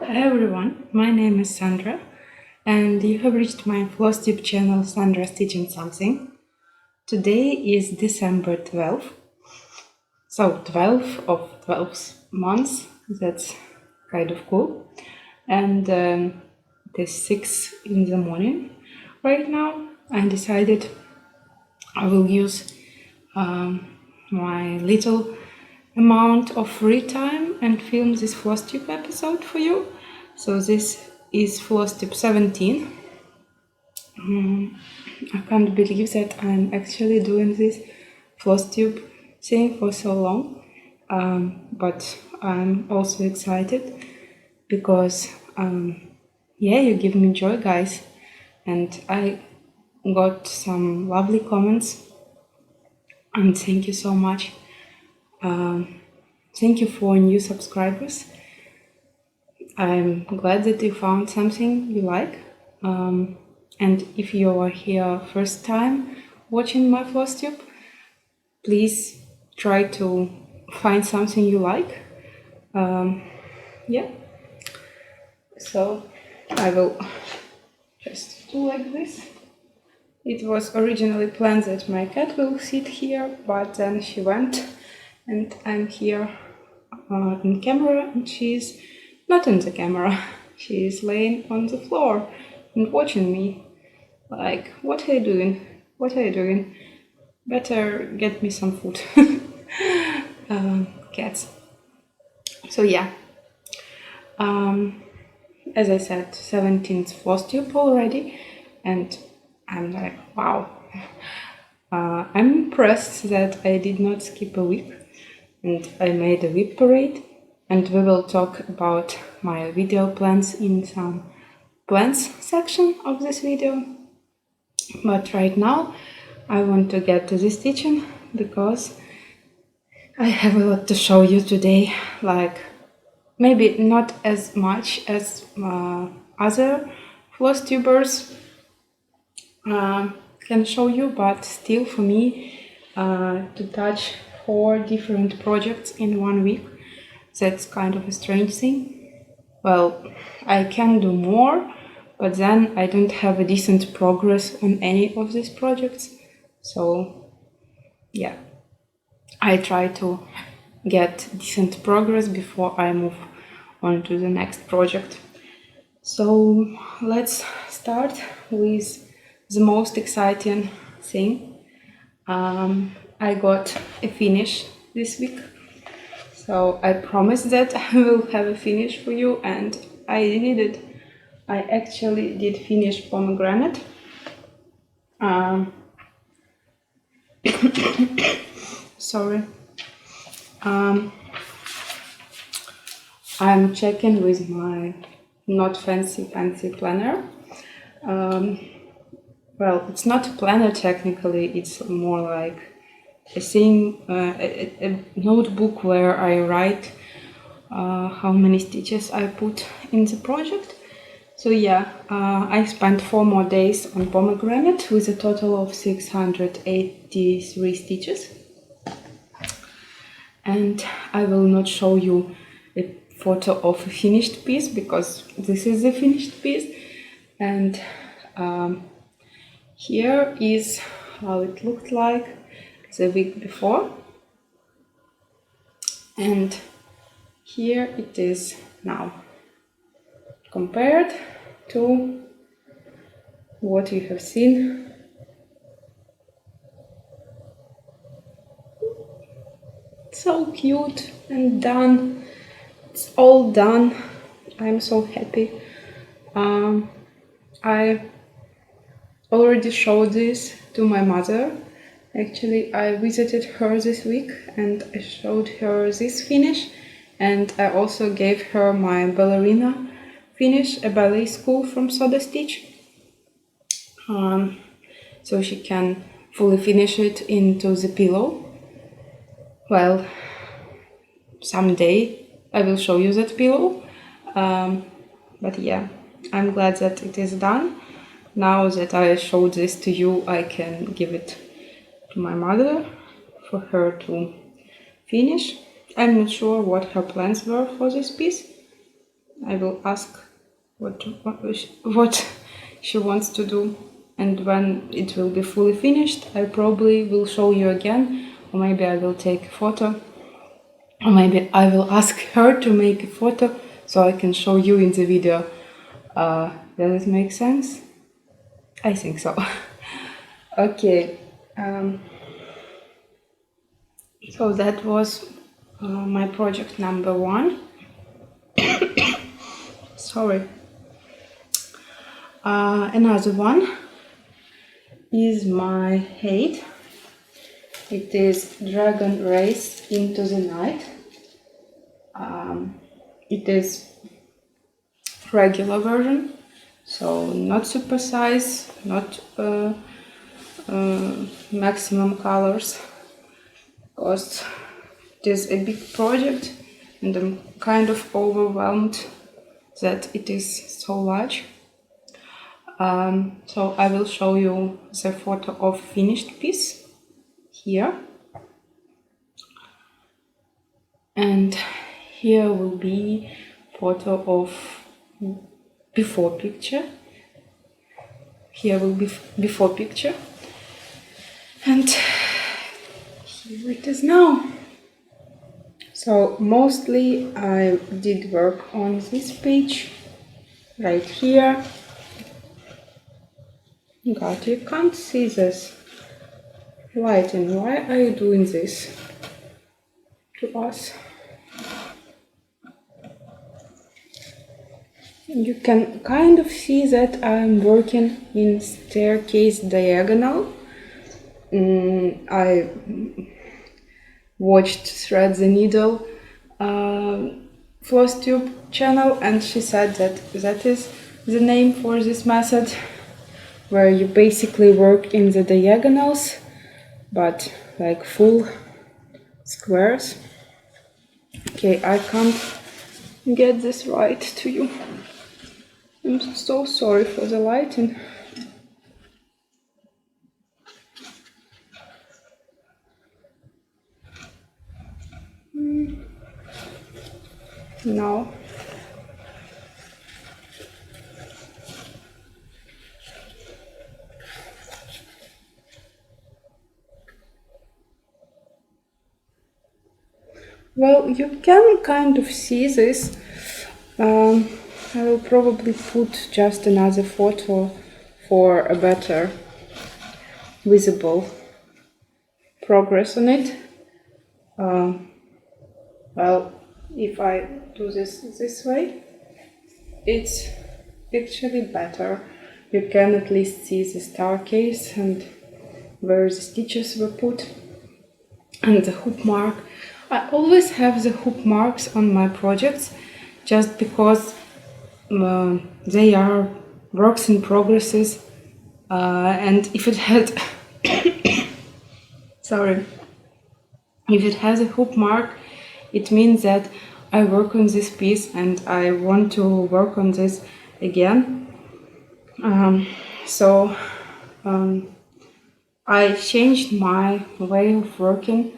Hi everyone, my name is Sandra and you have reached my Flosstube channel Sandra Stitching Something. Today is December 12th, so 12 of 12 months, that's kind of cool. And it is 6 in the morning right now. I decided I will use my little amount of free time and film this Flosstube episode for you. So this is Flosstube 17. I can't believe that I'm actually doing this Flosstube thing for so long, but I'm also excited because yeah, you give me joy, guys, and I got some lovely comments and thank you so much. Thank you for new subscribers. I'm glad that you found something you like. And if you are here first time watching my Flosstube, please try to find something you like. Yeah. So I will just do like this. It was originally planned that my cat will sit here, but then she went and I'm here in camera and she's not in the camera. She is laying on the floor and watching me. Like, what are you doing? What are you doing? Better get me some food. Cats. So yeah. As I said, 17th Flosstube already, and I'm like, wow. I'm impressed that I did not skip a week and I made a whip parade, and we will talk about my video plans in some plans section of this video. But right now I want to get to the stitching because I have a lot to show you today, like maybe not as much as other Flosstubers can show you, but still for me to touch 4 different projects in 1 week, that's kind of a strange thing. Well, I can do more, but then I don't have a decent progress on any of these projects. So yeah, I try to get decent progress before I move on to the next project. So let's start with the most exciting thing. I got a finish this week, so I promised that I will have a finish for you, and I did it. I actually did finish pomegranate. Sorry. I'm checking with my not fancy planner. Well, it's not a planner technically, it's more like a thing, a notebook where I write how many stitches I put in the project. So yeah, I spent 4 more days on pomegranate with a total of 683 stitches. And I will not show you a photo of a finished piece because this is the finished piece. And here is how it looked like the week before. And here it is now, compared to what you have seen. So cute and done. It's all done. I'm so happy. I already showed this to my mother. Actually, I visited her this week and I showed her this finish, and I also gave her my ballerina finish, a ballet school from Soda Stitch, so she can fully finish it into the pillow. Well, someday I will show you that pillow, but yeah, I'm glad that it is done. Now that I showed this to you, I can give it to my mother for her to finish. I'm not sure what her plans were for this piece, I will ask what she wants to do, and when it will be fully finished, I probably will show you again, or maybe I will take a photo, or maybe I will ask her to make a photo so I can show you in the video. Does it make sense? I think so. Okay. So that was my project number 1. Sorry. Another one is my HAED. It is Dragon Race into the Night. It is regular version, so not super size, not maximum colors, because it is a big project and I'm kind of overwhelmed that it is so large. So I will show you the photo of finished piece here, and here will be photo of before picture. Here will be before picture, and here it is now. So mostly I did work on this page right here. God, you can't see this lighting. Why are you doing this to us? You can kind of see that I'm working in staircase diagonal. I watched Thread the Needle Flosstube channel, and she said that that is the name for this method, where you basically work in the diagonals, but like full squares. Okay, I can't get this right to you. I'm so sorry for the lighting. No. Well, you can kind of see this. I will probably put just another photo for a better visible progress on it. Well, if I do this way, it's actually better. You can at least see the staircase and where the stitches were put, and the hook mark. I always have the hook marks on my projects just because they are works in progresses, and if it had sorry, if it has a hook mark, it means that I work on this piece and I want to work on this again. So I changed my way of working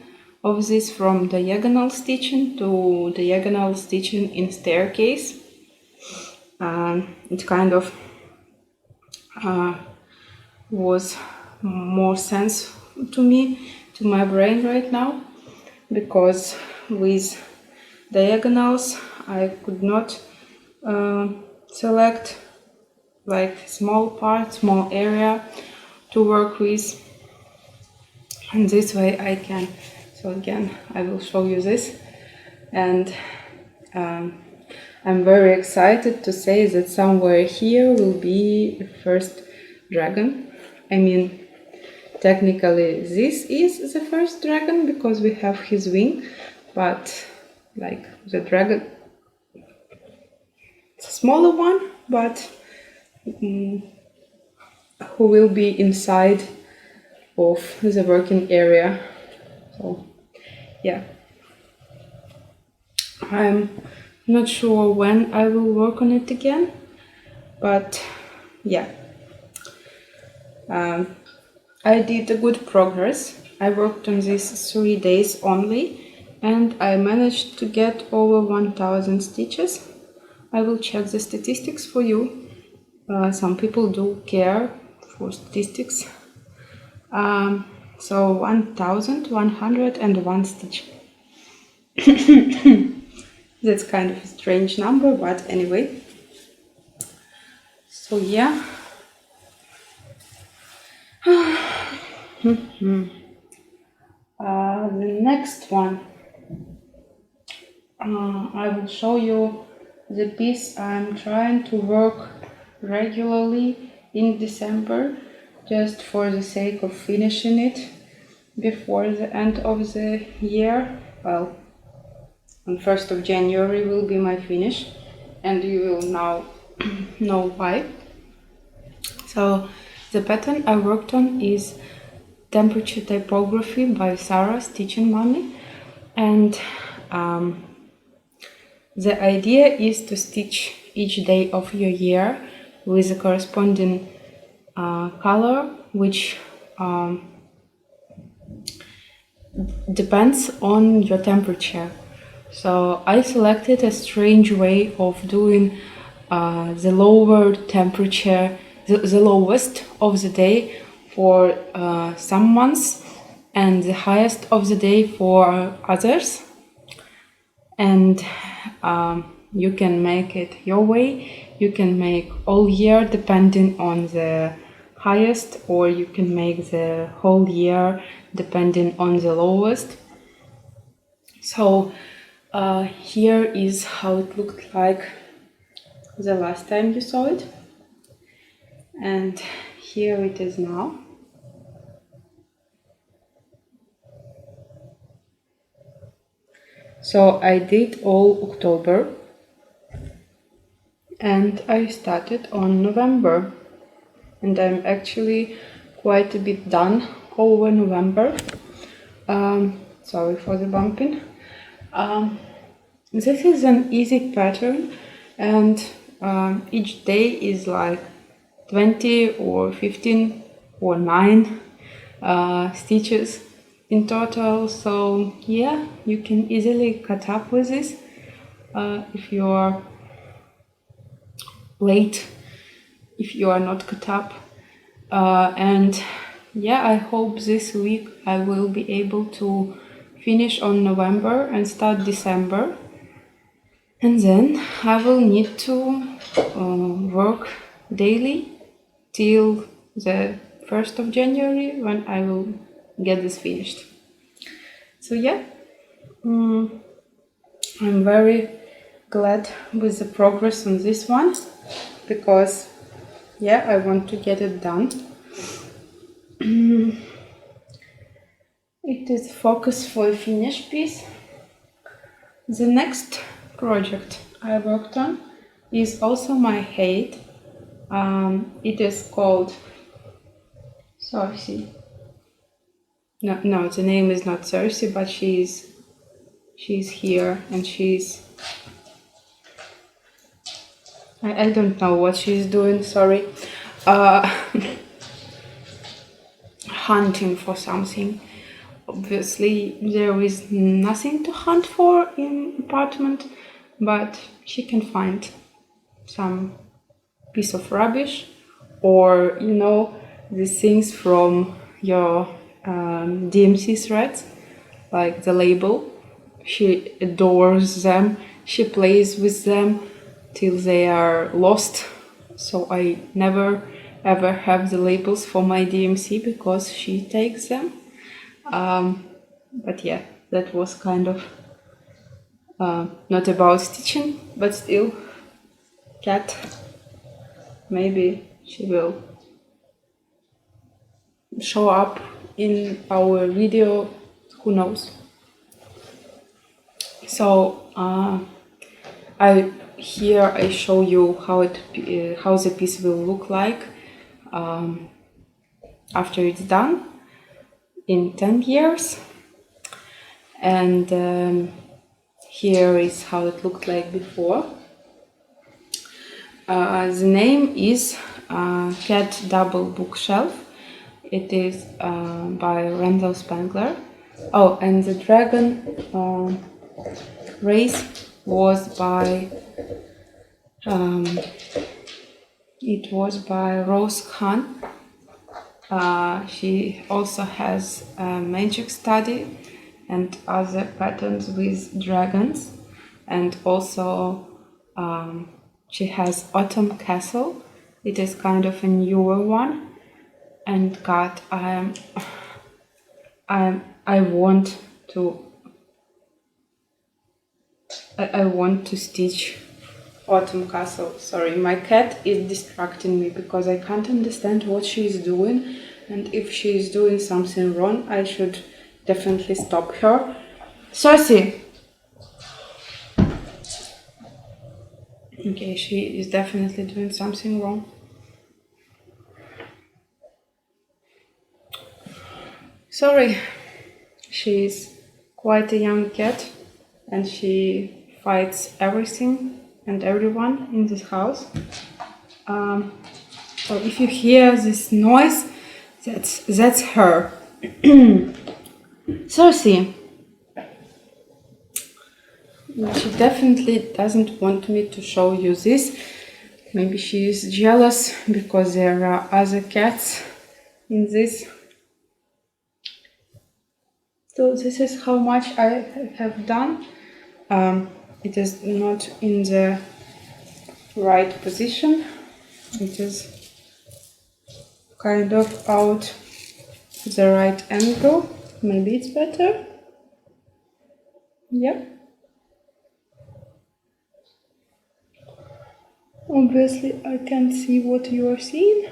of this from diagonal stitching to diagonal stitching in staircase. It kind of was more sense to me, to my brain right now, because with diagonals I could not select like small part, small area to work with, and this way I can. So again, I will show you this, and I'm very excited to say that somewhere here will be the first dragon. I mean, technically this is the first dragon because we have his wing, but like the dragon, it's a smaller one, but who will be inside of the working area. So yeah, I'm not sure when I will work on it again, but yeah, I did a good progress. I worked on this 3 days only, and I managed to get over 1000 stitches. I will check the statistics for you. Some people do care for statistics. So 1101 stitch. That's kind of a strange number, but anyway. So yeah. The next one, I will show you the piece I'm trying to work regularly in December, just for the sake of finishing it before the end of the year. Well, on 1st of January will be my finish, and you will now know why. So the pattern I worked on is Temperature Typography by Sarah Stitching Mommy, and the idea is to stitch each day of your year with a corresponding color, which depends on your temperature. So I selected a strange way of doing the lower temperature, the lowest of the day for some months and the highest of the day for others. And you can make it your way. You can make all year depending on the highest, or you can make the whole year depending on the lowest. So here is how it looked like the last time you saw it, and here it is now. So I did all October and I started on November, and I'm actually quite a bit done over November. Sorry for the bumping. This is an easy pattern, and each day is like 20 or 15 or 9 stitches in total. So yeah, you can easily cut up with this if you are late, if you are not cut up. And yeah, I hope this week I will be able to finish on November and start December, and then I will need to work daily till the 1st of January, when I will get this finished. So yeah, I'm very glad with the progress on this one, because yeah, I want to get it done. It is focus for a finished piece. The next project I worked on is also my HAED. It is called Cersei. No, the name is not Cersei, but she's here, and I don't know what she's doing, sorry. Hunting for something. Obviously there is nothing to hunt for in apartment, but she can find some piece of rubbish, or you know, the things from your DMC threads, like the label. She adores them, she plays with them till they are lost. So I never ever have the labels for my DMC because she takes them. But yeah, that was kind of not about stitching, but still, cat, maybe she will show up in our video, who knows. So I show you how the piece will look like after it's done in 10 years, and here is how it looked like before. The name is Cat Double Bookshelf. It is by Randal Spangler. Oh, and the dragon race was by It was by Rose Khan. She also has a magic study and other patterns with dragons, and also she has Autumn Castle. It is kind of a newer one, and God, I want to stitch Autumn Castle. Sorry, my cat is distracting me because I can't understand what she is doing, and if she is doing something wrong, I should definitely stop her. Sosie! Okay, she is definitely doing something wrong. Sorry, she is quite a young cat and she fights everything and everyone in this house. So if you hear this noise, that's her. Sosie. She definitely doesn't want me to show you this. Maybe she is jealous because there are other cats in this. So this is how much I have done. It is not in the right position. It is kind of out the right angle. Maybe it's better. Yeah. Obviously, I can't see what you are seeing.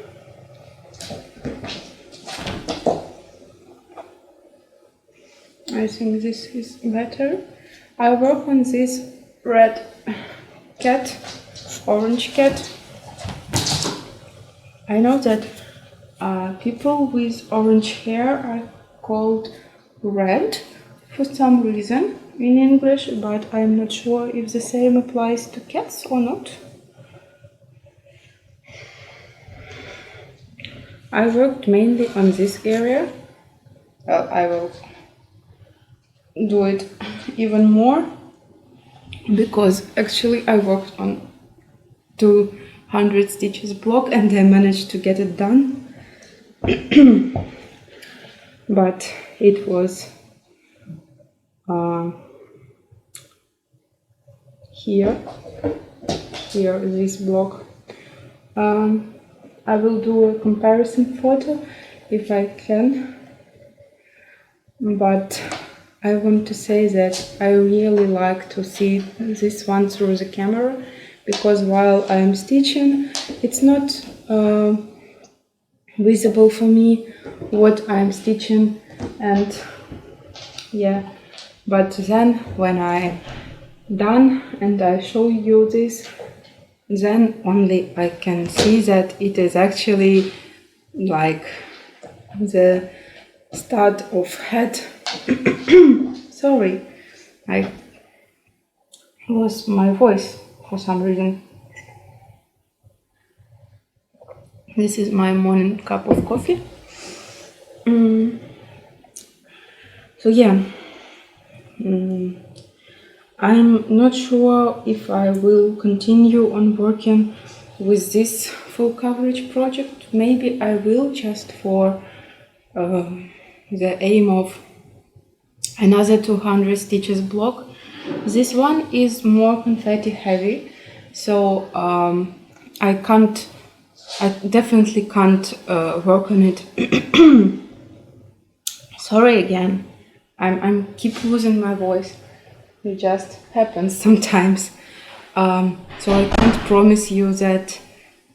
I think this is better. I work on this red cat, orange cat. I know that people with orange hair are called red for some reason in English, but I'm not sure if the same applies to cats or not. I worked mainly on this area. Well, I will do it even more because actually I worked on 200 stitches block and I managed to get it done. But it was here this block. I will do a comparison photo if I can, but I want to say that I really like to see this one through the camera, because while I am stitching, it's not visible for me what I am stitching, and yeah, but then when I'm done and I show you this, then only I can see that it is actually like the start of HAED. Sorry, I lost my voice for some reason. This is my morning cup of coffee. So yeah, I'm not sure if I will continue on working with this full coverage project. Maybe I will, just for the aim of another 200 stitches block. This one is more confetti heavy, so I definitely can't work on it. Sorry again, I'm keep losing my voice. It just happens sometimes. So I can't promise you that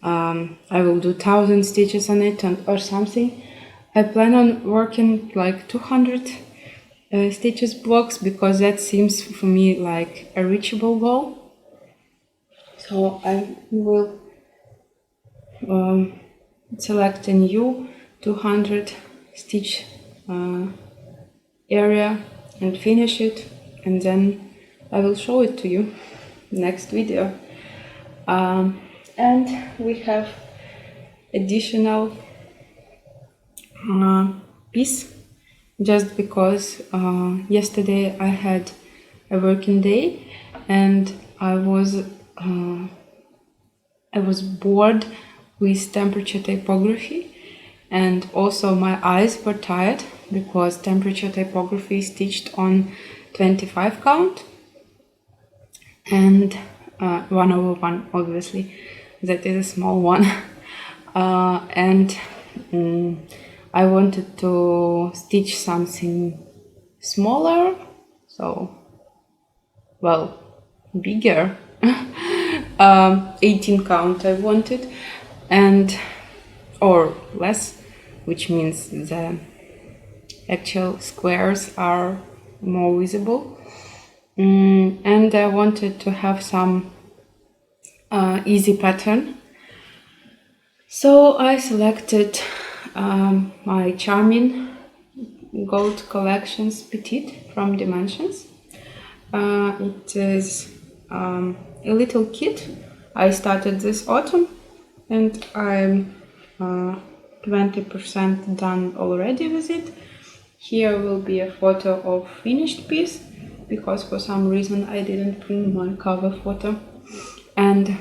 I will do 1,000 stitches on it or something. I plan on working like 200 stitches blocks, because that seems for me like a reachable goal. So I will select a new 200 stitch area and finish it, and then I will show it to you next video. And we have additional piece, just because yesterday I had a working day and I was I was bored with temperature typography, and also my eyes were tired because temperature typography is stitched on 25 count and 1/1, obviously that is a small one. And I wanted to stitch something smaller, so well, bigger. 18 count I wanted, and or less, which means the actual squares are more visible. And I wanted to have some easy pattern, so I selected my charming gold collections Petites from Dimensions. It is a little kit I started this autumn, and I'm 20% done already with it. Here will be a photo of finished piece, because for some reason I didn't bring my cover photo. And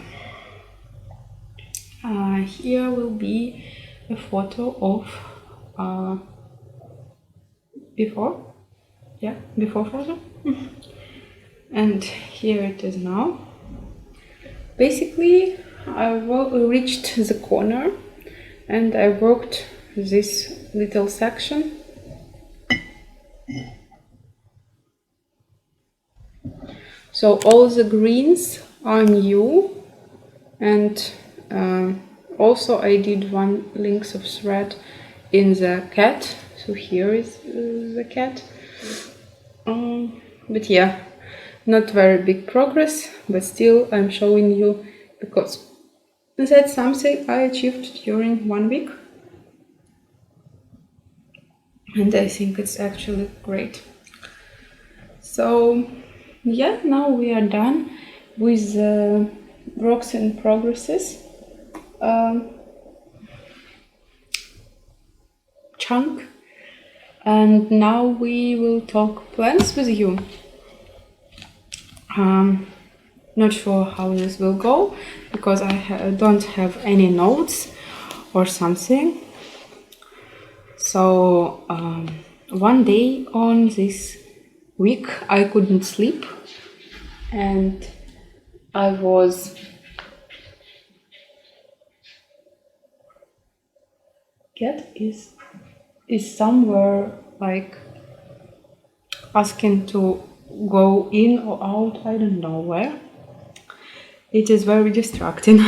here will be a photo of before photo. And here it is now. Basically, I reached the corner and I worked this little section. So all the greens are new, and also I did one length of thread in the cat. So here is the cat. But yeah, not very big progress, but still I'm showing you because that's something I achieved during 1 week, and I think it's actually great. So yeah, now we are done with the works in progresses chunk, and now we will talk plans with you. Not sure how this will go because I don't have any notes or something. So one day on this week I couldn't sleep, and I was cat is somewhere like asking to go in or out, I don't know where. It is very distracting.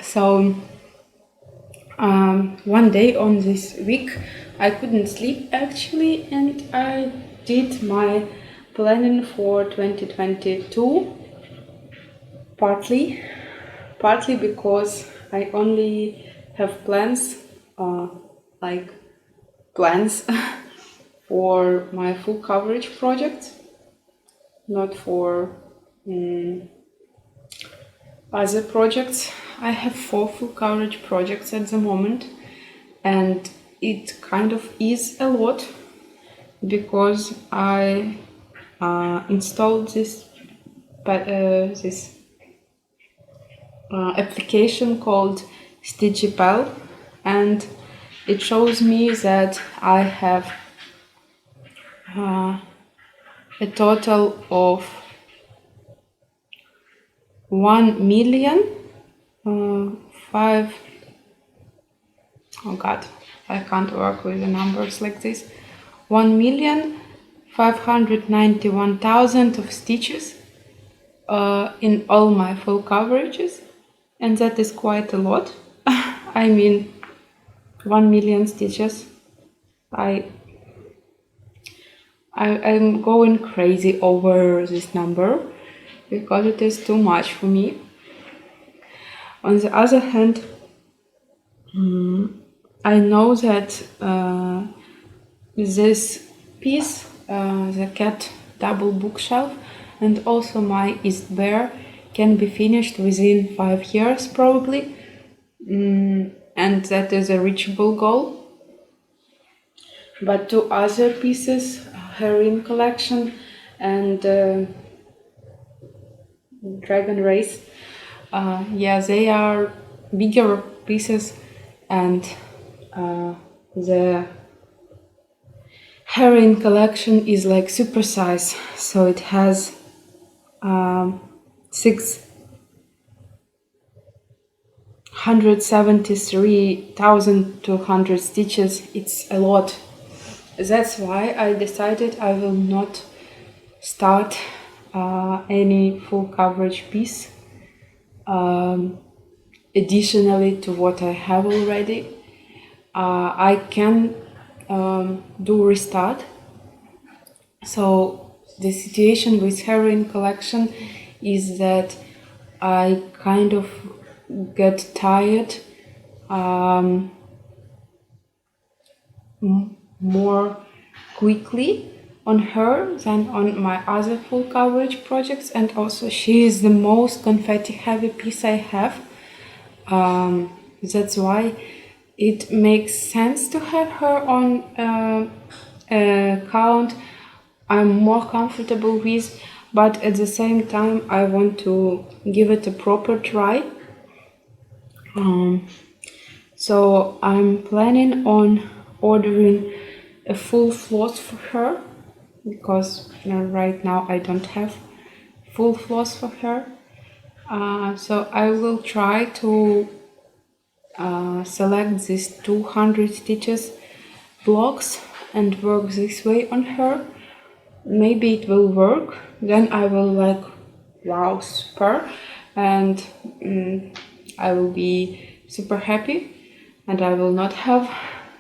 So one day on this week I couldn't sleep actually, and I did my planning for 2022 partly because I only have plans for my full coverage projects, not for other projects. I have 4 full coverage projects at the moment, and it kind of is a lot because I installed this application called Stitchipel, and it shows me that I have a total of 1,000,005. Oh God, I can't work with the numbers like this. 1,591,000 of stitches in all my full coverages, and that is quite a lot. I mean, 1,000,000 stitches. I'm going crazy over this number because it is too much for me. On the other hand, I know that this piece, the cat double bookshelf, and also my East Bear can be finished within 5 years probably, and that is a reachable goal. But 2 other pieces, Heroine Collection and Dragon Race, Yeah, they are bigger pieces, and the heroin collection is like super size, so it has 673,200 stitches. It's a lot. That's why I decided I will not start any full coverage piece additionally to what I have already. I can do restart. So the situation with heroin collection is that I kind of get tired more quickly on her than on my other full coverage projects, and also she is the most confetti heavy piece I have. That's why it makes sense to have her on a count I'm more comfortable with, but at the same time I want to give it a proper try. So I'm planning on ordering a full floss for her, because right now I don't have full floss for her. So I will try to select these 200 stitches blocks and work this way on her. Maybe it will work, then I will like, wow, super, and I will be super happy, and I will not have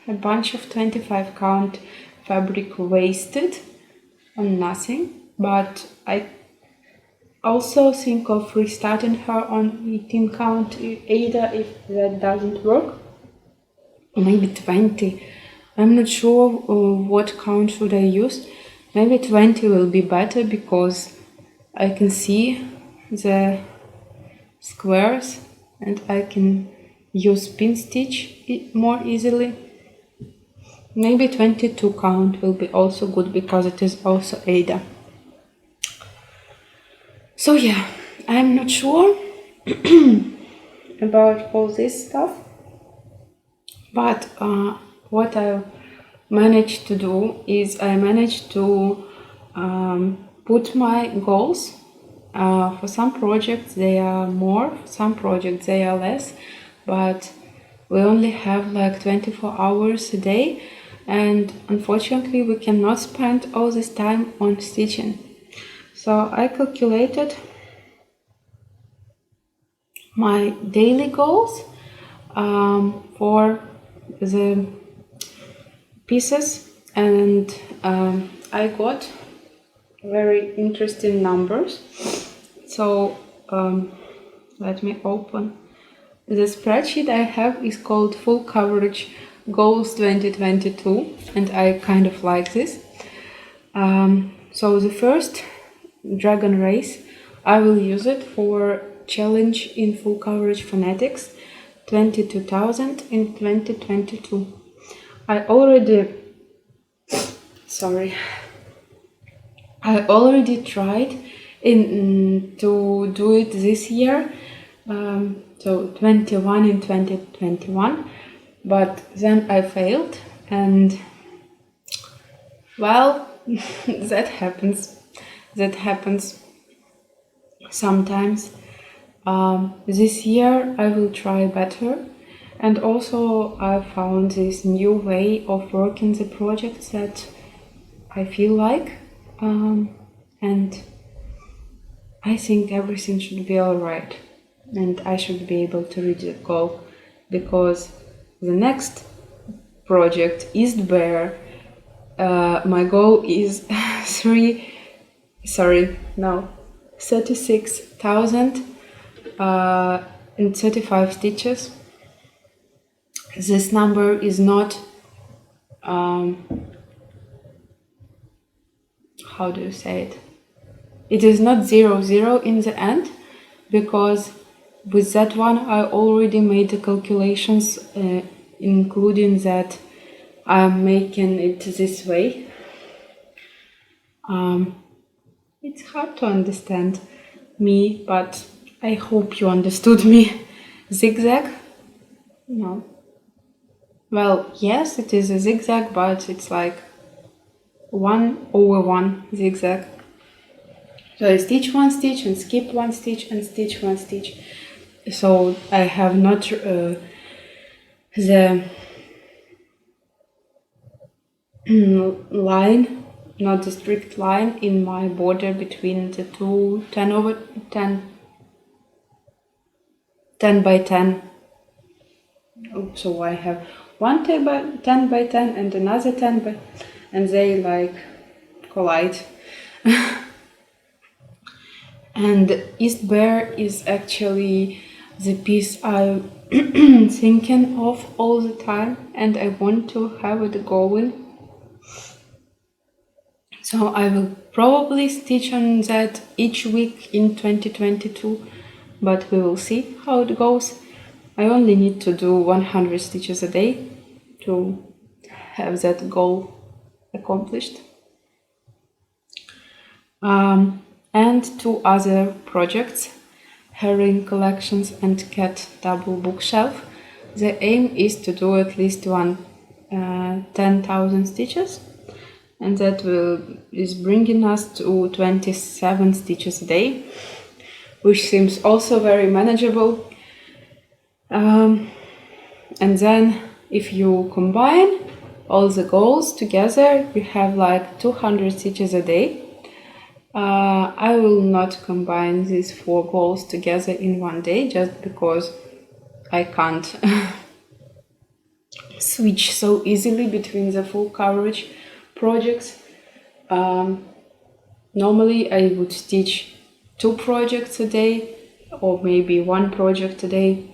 a bunch of 25 count fabric wasted on nothing. But I also think of restarting her on 18 count Aida if that doesn't work, or maybe 20. I'm not sure what count should I use. Maybe 20 will be better, because I can see the squares and I can use pin stitch more easily. Maybe 22 count will be also good, because it is also Aida. So yeah, I'm not sure about all this stuff, but what I managed to do is I managed to put my goals. For some projects they are more, for some projects they are less, but we only have like 24 hours a day, and unfortunately we cannot spend all this time on stitching. So I calculated my daily goals for the pieces, and I got very interesting numbers. So let me open. The spreadsheet I have is called Full Coverage Goals 2022, and I kind of like this. So the first dragon race, I will use it for challenge in full coverage phonetics 22,000 in 2022. I already tried to do it this year, so 21 in 2021, but then I failed, and well, that happens sometimes. This year I will try better, and also I found this new way of working the projects that I feel like, and I think everything should be alright, and I should be able to reach the goal, because the next project is Bear. My goal is 36,000 in 35 stitches. This number is not how do you say it? It is not 0 in the end, because with that one I already made the calculations, including that I'm making it this way. It's hard to understand me, but I hope you understood me. Zigzag? No. Well, yes, it is a zigzag, but it's like 1/1 zigzag. So I stitch one stitch and skip one stitch and stitch one stitch. So I have not the line, not the strict line in my border between the two 10 by 10. So I have one 10 by 10 and another 10 by, and they like collide. And East Bear is actually the piece I'm thinking of all the time, and I want to have it going. So I will probably stitch on that each week in 2022, but we will see how it goes. I only need to do 100 stitches a day to have that goal accomplished. And two other projects, herring collections and cat double bookshelf. The aim is to do at least 10,000 stitches, and that is bringing us to 27 stitches a day, which seems also very manageable. And then if you combine all the goals together, you have like 200 stitches a day. I will not combine these 4 goals together in one day, just because I can't switch so easily between the full coverage projects. Normally I would stitch 2 projects a day, or maybe 1 project a day.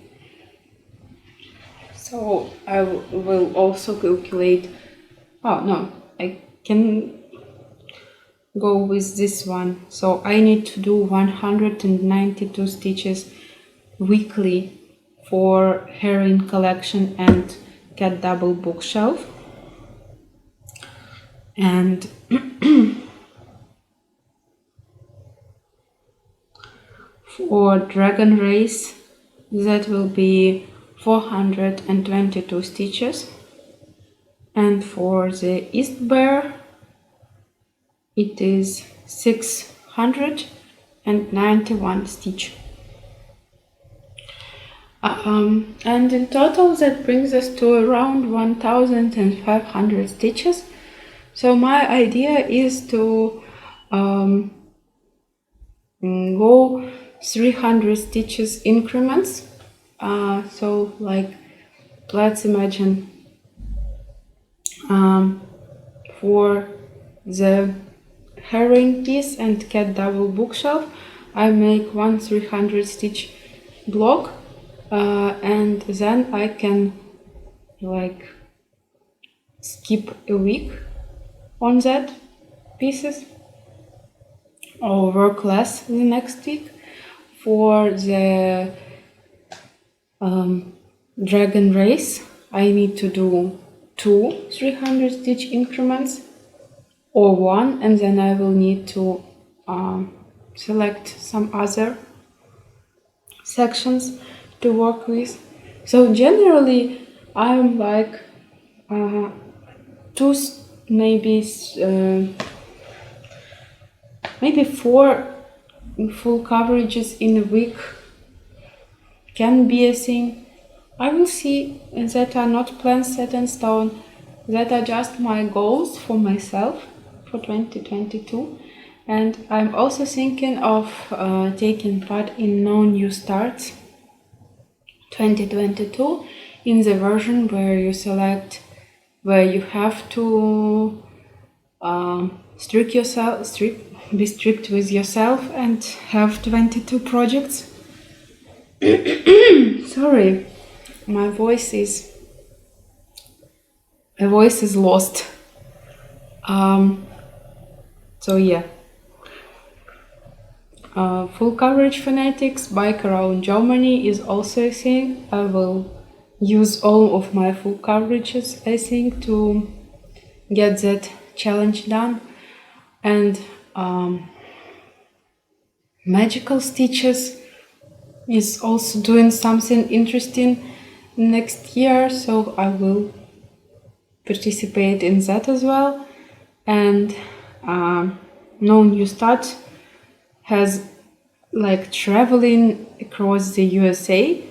So I will also calculate, I can go with this one. So I need to do 192 stitches weekly for herring collection and cat double bookshelf. And for dragon race, that will be 422 stitches. And for the East Bear, it is 691 stitch. And in total that brings us to around 1,500 stitches. So my idea is to go 300 stitches increments. So like, let's imagine for the herring piece and cat double bookshelf, I make one 300 stitch block, and then I can like skip a week on that pieces or work less the next week. For the dragon race, I need to do 2 300 stitch increments or 1, and then I will need to select some other sections to work with. So generally I'm like 2, maybe 4 full coverages in a week can be a thing. I will see. That are not plans set in stone. That are just my goals for myself for 2022. And I'm also thinking of taking part in No New Starts 2022 in the version where you select, where you have to be strict with yourself and have 22 projects. Sorry, my voice is lost. So yeah, full coverage phonetics, bike around Germany is also a thing. I will use all of my full coverages, I think, to get that challenge done. And magical stitches, is also doing something interesting next year, so I will participate in that as well. And No New Start has like traveling across the USA,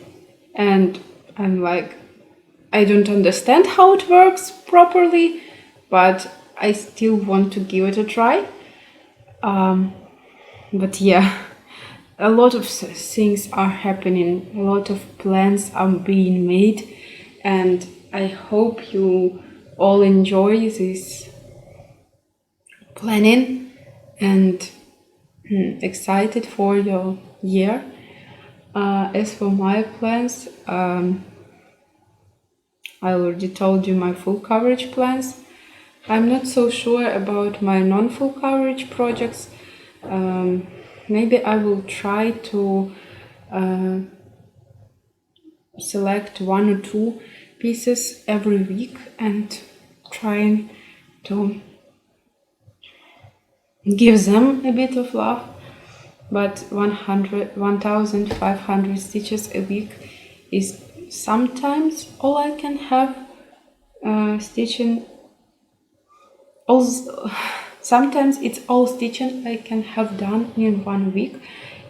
and I'm like, I don't understand how it works properly, but I still want to give it a try. But yeah, a lot of things are happening, a lot of plans are being made, and I hope you all enjoy this planning and excited for your year. As for my plans, I already told you my full coverage plans. I'm not so sure about my non-full coverage projects. Maybe I will try to select 1 or 2 pieces every week and trying to give them a bit of love. But 1,500 stitches a week is sometimes all I can have stitching. Sometimes it's all stitching I can have done in 1 week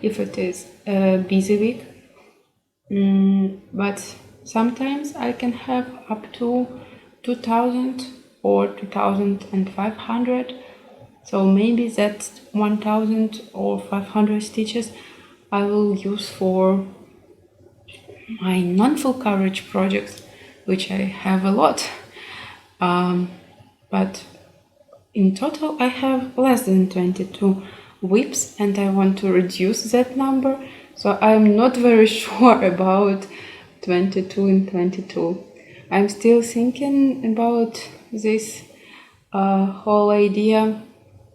if it is a busy week. But sometimes I can have up to 2,000 or 2,500. So maybe that 1,000 or 500 stitches I will use for my non-full coverage projects, which I have a lot. But in total I have less than 22 whips, and I want to reduce that number. So I'm not very sure about 22 and 22. I'm still thinking about this whole idea,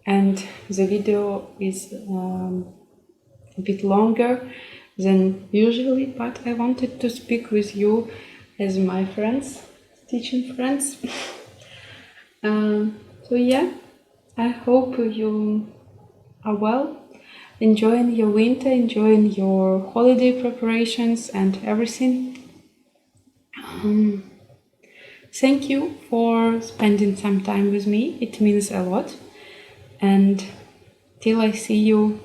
and the video is a bit longer than usually, but I wanted to speak with you as my friends, stitching friends. So yeah, I hope you are well, enjoying your winter, enjoying your holiday preparations and everything. Thank you for spending some time with me. It means a lot. And till I see you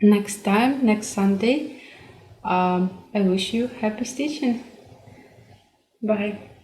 next time, next Sunday, I wish you happy stitching. Bye.